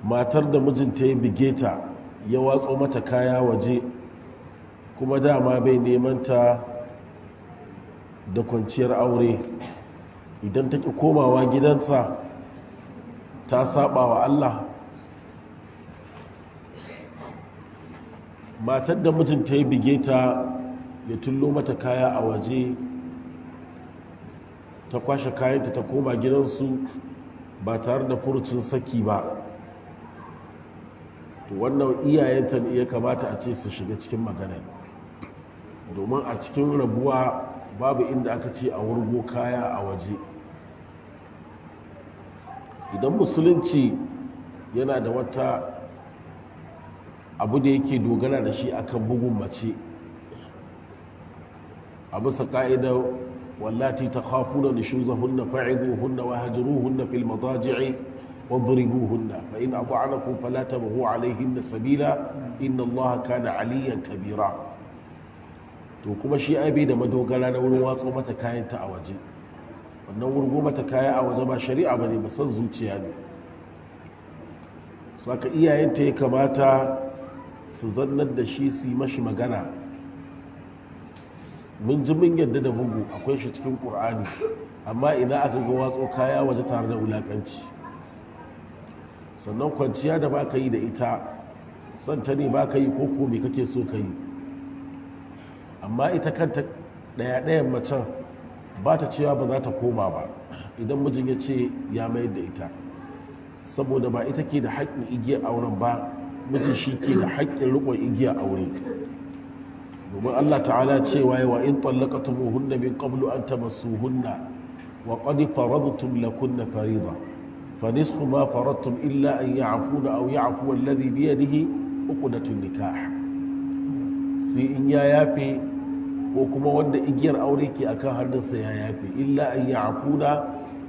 matar da mijinta ya bige ta ya watso mata kaya waje kuma dama bai neman ta da kwanciyar aure, idan ta ki komawa gidansa ta saba wa Allah. matar da mijinta ya bige ta ya tullo mata kaya a waje ta kwashe kayanta ta koma gidansu ba tare da furucin saki ba, to wannan iyayenta ne ya kamata a ce su shiga cikin magana, domin a cikin rabuwa babu inda aka ce a wurgo kaya a waje. idan musulunci yana da wata abu da yake dogara da shi akan bugun mace a bisa ka'idar wallati ta khafuna nushuzahunna fa'iduhunna wa hajruhunna fil madaji'i wadribuhunna fa in ata'anakum fala tabghu alayhinna sabila inna Allaha kana aliyan kabira. to kuma shi ai bai da madogara na wurin watso mata kayanta a waje, wannan wurgo mata kaya a waje ba shari'a bane, ba san zuciya ne. saka iyayenta ya kamata su zannar da shi su yi mashi magana. mun ji mun yadda da bugu akwai shi cikin ƙur'ani, amma ina aka ga watso kaya waje tare da wulaƙanci. sannan kwanciya da ba ka yi da ita santa ne ba ka yi ko me kake so ka yi, amma ita kanta ɗaya-ɗayan macen ba ta cewa ba za ta koma ba idan mijin ya ce ya mayar da ita, saboda ba ita ke da haƙƙin igiyar auren ba, mijin shi ke da haƙƙin riƙon igiyar aure. domin Allah ta'ala cewa wa in tallaqatumuhunna min qablu an tamassuhunna wa qad faradtum lakunna fariida fa nisfu ma faradtum illa an ya'funa aw ya'fu alladhi bi yadihi uqdatun nikah. sai in ya yafe ko kuma wanda igiyar aure ke akan hannunsa ya yafe, illa an ya'funa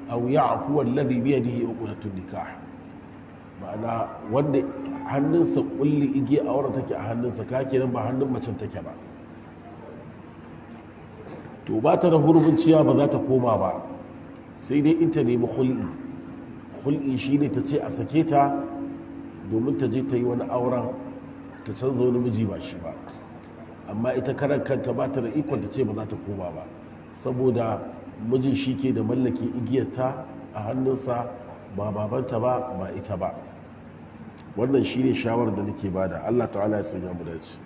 aw ya'fu alladhi bi yadihi uqdatun nikah. ma'ana wanda hannunsa kulli igiyar aure take a hannunsa, ka kenan ba hannun macen take ba, to ba ta da hurumin ciya ba za ta koma ba, sai dai in ta nemi hul'i. hul'i shine ta ce a sake ta domin ta je ta yi wani auren ta canza wani miji ba shi ba, amma ita karan kanta ba ta da ikon ta ce ba za ta koma ba, saboda mijin shi ke da mallakin igiyarta a hannunsa, ba babanta ba ita ba. wannan shine shawarar da nake bada. Allah ta'ala ya sanya mu dace.